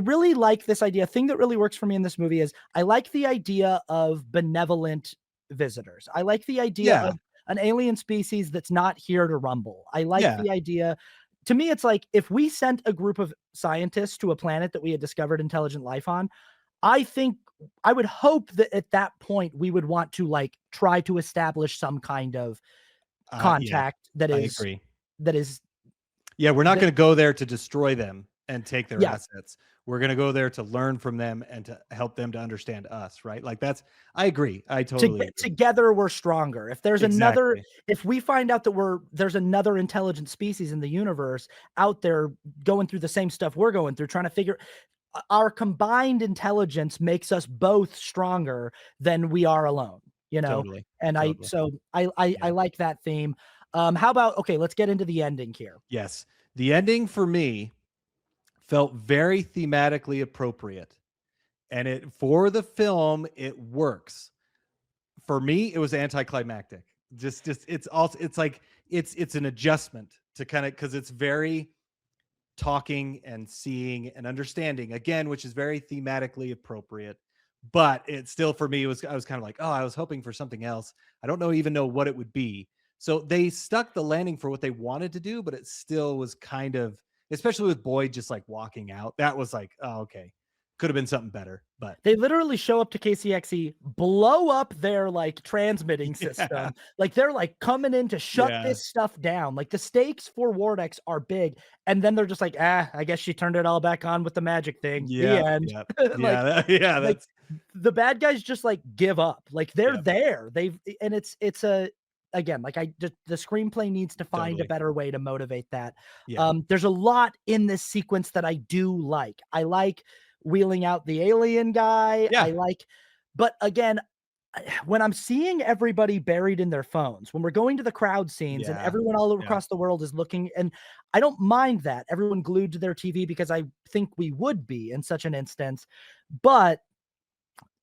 really like this idea. Thing that really works for me in this movie is I like the idea of benevolent visitors. I like the idea Yeah. of an alien species that's not here to rumble. I like Yeah. the idea. To me, it's like if we sent a group of scientists to a planet that we had discovered intelligent life on, I think I would hope that at that point we would want to like try to establish some kind of Yeah, contact I agree. that is Yeah, we're not that gonna go there to destroy them and take their yeah, assets. We're gonna go there to learn from them and to help them to understand us, right? Like that's I agree. I totally agree. together we're stronger. Exactly. If we find out that there's another intelligent species in the universe out there going through the same stuff we're going through, trying to figure our combined intelligence makes us both stronger than we are alone, you know? Totally. And Totally. I Yeah. like that theme. How about okay, let's get into the ending here. Yes. The ending for me felt very thematically appropriate. And it for the film, it works. For me, it was anticlimactic. Just it's also it's like it's an adjustment to kind of because it's very talking and seeing and understanding again, which is very thematically appropriate. But it still for me was I was kind of like, oh, I was hoping for something else. I don't know even know what it would be. So they stuck the landing for what they wanted to do, but it still was kind of, especially with Boyd just like walking out. That was like, oh, okay, could have been something better, but They literally show up to KCXE, blow up their, like, transmitting yeah, system, like, they're, like, coming in to shut yeah, this stuff down, like, the stakes for Wardex are big, and then they're just like, "Ah, I guess she turned it all back on with the magic thing, the yeah, end." yeah, Like yeah, yeah. like, That's the bad guys just, like, give up, like, they're yeah, there, and it's a again, like, I just the screenplay needs to find a totally, better way to motivate that. yeah, There's a lot in this sequence that I do like. I like wheeling out the alien guy, yeah, but again, when I'm seeing everybody buried in their phones, when we're going to the crowd scenes and yeah, everyone all over yeah. across the world is looking, and I don't mind that, everyone glued to their TV because I think we would be in such an instance, but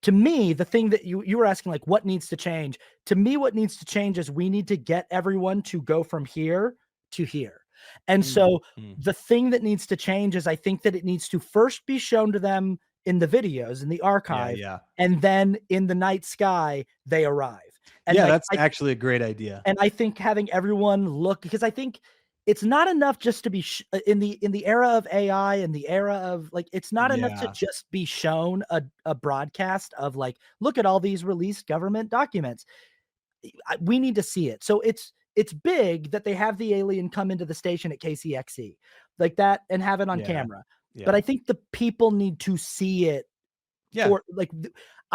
to me, the thing that you were asking, like, what needs to change? To me, what needs to change is we need to get everyone to go from here to here. And Mm, so mm. the thing that needs to change is I think that it needs to first be shown to them in the videos, in the Yeah, archive, yeah, and then in the night sky, they arrive. And yeah. like That's actually a great idea. I think having everyone look because I think it's not enough just to be in the era of AI and the era of like it's not enough to Yeah, just be shown a broadcast of like look at all these released government documents. We need to see it. So it's big that they have the alien come into the station at KCXE like that and have it on yeah, camera. But yeah, I think the people need to see it yeah, for like,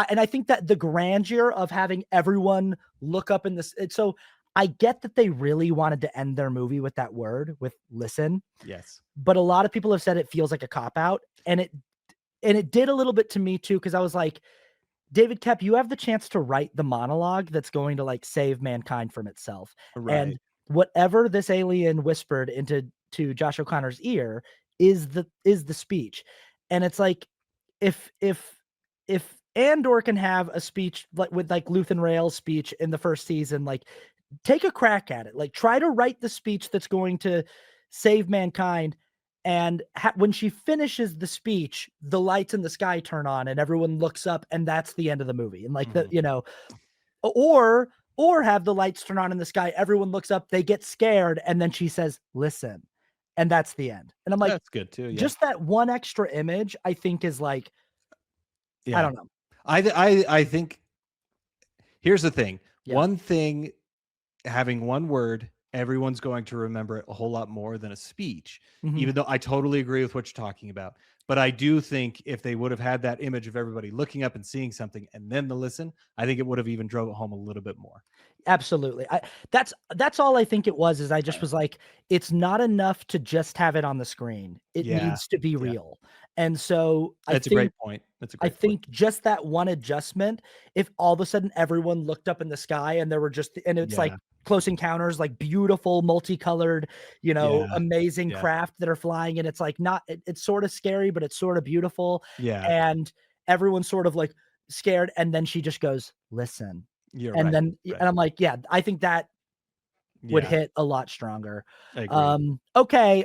and I think that the grandeur of having everyone look up in this, so I get that they really wanted to end their movie with that word, with listen, yes, but a lot of people have said it feels like a cop out, and it did a little bit to me too, because I was like, David Kep, you have the chance to write the monologue that's going to like save mankind from itself. And right. whatever this alien whispered into to Josh O'Connor's ear is the speech. And it's like if if if Andor can have a speech like with like Luthen Rail's speech in the first season, like take a crack at it. Like try to write the speech that's going to save mankind. And when she finishes the speech, the lights in the sky turn on and everyone looks up, and that's the end of the movie. And like the, Mhm. you know, or or have the lights turn on in the sky, everyone looks up, they get scared, and then she says, "Listen," and that's the end. And I'm like, That's good too. Yeah, just that one extra image, I think is like, I yeah. don't know. I think here's the thing. Yeah. One thing having one word, everyone's going to remember it a whole lot more than a speech, Mhm. even though I totally agree with what you're talking about. But I do think if they would have had that image of everybody looking up and seeing something and then the listen, I think it would have even drove it home a little bit more. Absolutely. That's all I think it was, is I just was like, it's not enough to just have it on the screen. It Yeah. needs to be Yeah. real. And so That's a great point. That's a I great point. think just that one adjustment, if all of a sudden everyone looked up in the sky and there were just and it's like Yeah. Close Encounters, like beautiful, multicolored, Yeah. amazing Yeah. craft that are flying, and it's like not it's sort of scary, but it's sort of beautiful. Yeah. And everyone's sort of like scared, and then she just goes, "Listen." You're And right. then Right. and I'm like, yeah, I think that would Yeah. hit a lot stronger. I agree. Okay,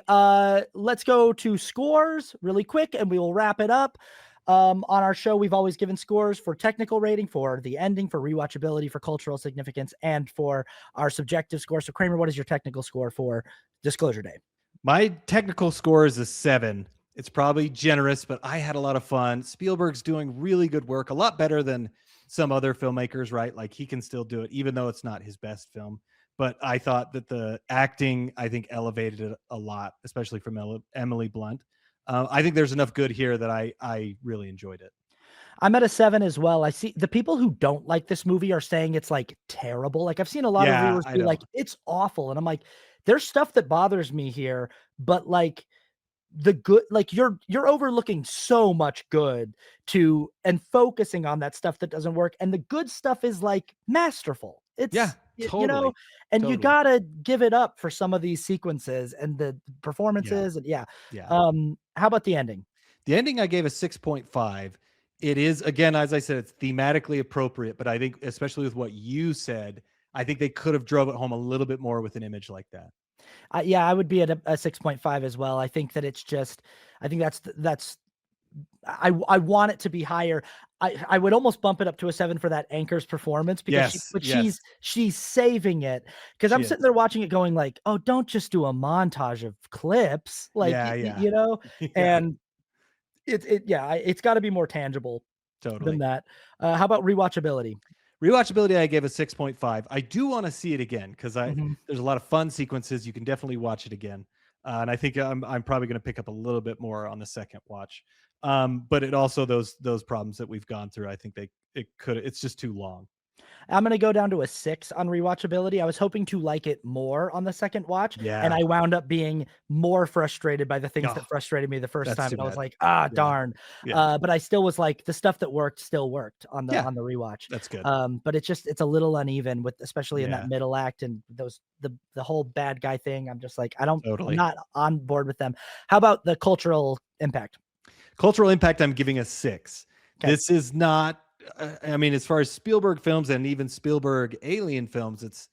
let's go to scores really quick, and we will wrap it up. On our show, we've always given scores for technical rating, for the ending, for rewatchability, for cultural significance, and for our subjective score. So, Kramer, what is your technical score for Disclosure Day? My technical score is a 7. It's probably generous, but I had a lot of fun. Spielberg's doing really good work, a lot better than some other filmmakers, right? Like he can still do it, even though it's not his best film. But I thought that the acting, I think, elevated it a lot, especially from Emily Blunt. I think there's enough good here that I really enjoyed it. I'm at a 7 as well. I see the people who don't like this movie are saying it's, like, terrible. Like, I've seen a lot of Yeah, reviewers I be don't. like, "It's awful," and I'm like, "There's stuff that bothers me here, but, like, the good like, you're overlooking so much good to and focusing on that stuff that doesn't work, and the good stuff is, like, masterful." Yeah, It's you know, totally, and you totally. gotta give it up for some of these sequences and the Yeah, performances, and yeah. yeah. How about the ending? The ending I gave a 6.5. It is, again, as I said, it's thematically appropriate, but I think especially with what you said, I think they could have drove it home a little bit more with an image like that. Yeah, I would be at a 6.5 as well. I think that it's just I think that's I want it to be higher. I would almost bump it up to a 7 for that Anchor's performance because Yes, yes, she's saving it. Because 'cause I'm she sitting is. there watching it going like, "Oh, don't just do a montage of clips." Like, Yeah, yeah. you know? Yeah, And yeah, it's gotta be more tangible than totally. that. How about rewatchability? Rewatchability, I gave a 6.5. I do want to see it again because I Mhm. there's a lot of fun sequences. You can definitely watch it again. And I think I'm probably going to pick up a little bit more on the second watch. But it also those problems that we've gone through, I think it's just too long. I'm gonna go down to a 6 on rewatchability. I was hoping to like it more on the second watch, and Yeah. I wound up being more frustrated by the things Oh, that frustrated me the first that's time, too and I was bad. like, "Ah, Yeah. darn." Yeah. But I still was like, the stuff that worked still worked Yeah. on the rewatch. That's good. But it's a little uneven with especially in that Yeah. middle act and the whole bad guy thing. I'm just like, I'm Totally. not on board with them. How about the cultural impact? Cultural impact, I'm giving a 6. Okay. This is not I mean, as far as Spielberg films and even Spielberg alien films, it's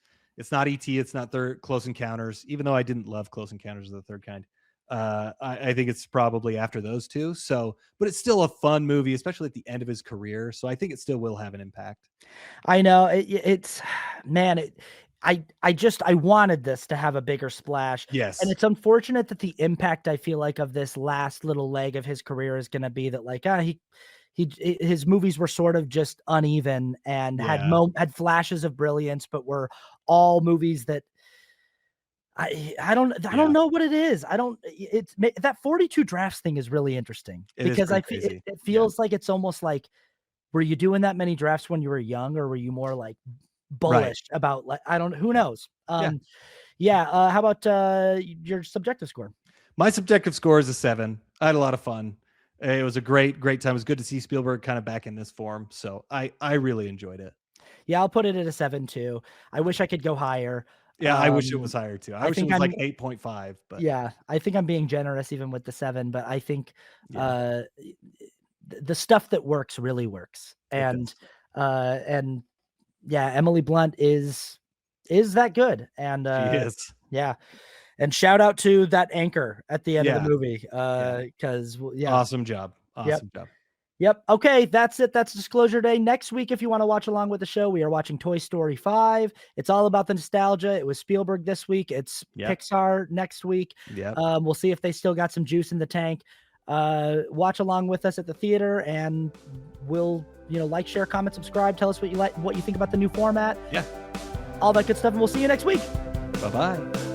not ET, it's not third Close Encounters, even though I didn't love Close Encounters of the Third Kind. I think it's probably after those two. So, but it's still a fun movie, especially at the end of his career. So I think it still will have an impact. I know it's man, I wanted this to have a bigger splash, and Yes. it's unfortunate that the impact I feel like of this last little leg of his career is gonna be that like, his movies were sort of just uneven and Yeah. had flashes of brilliance, but were all movies that I don't Yeah. know what it is. I don't it's that 42 drafts thing is really interesting It is because pretty it crazy. it Yeah. feels like it's almost like were you doing that many drafts when you were young, or were you more, like, Right. bullish about, like I don't who Yeah. knows? Yeah. Yeah, how about, your subjective score? My subjective score is a 7. I had a lot of fun. It was a great time. It was good to see Spielberg kind of back in this form. So I really enjoyed it. Yeah, I'll put it at a 7 too. I wish I could go higher. Yeah, I wish it was higher too. I I wish it think was like I'm 8.5, but yeah, I think I'm being generous even with the 7, but I think, yeah, uh, the stuff that works really works, it does. and yeah, Emily Blunt is that good, and, She is. yeah. And shout out to that anchor at the end of the Yeah, movie, yeah. 'cause yeah. Awesome job. Yep, Awesome job. yep. Okay, that's it. That's Disclosure Day. Next week, if you wanna watch along with the show, we are watching Toy Story 5. It's all about the nostalgia. It was Spielberg this week. It's Yep. Pixar next week. Yep. We'll see if they still got some juice in the tank. Watch along with us at the theater, and we'll, like, share, comment, subscribe. Tell us what you think about the new format, Yeah. all that good stuff, and we'll see you next week. Bye-bye.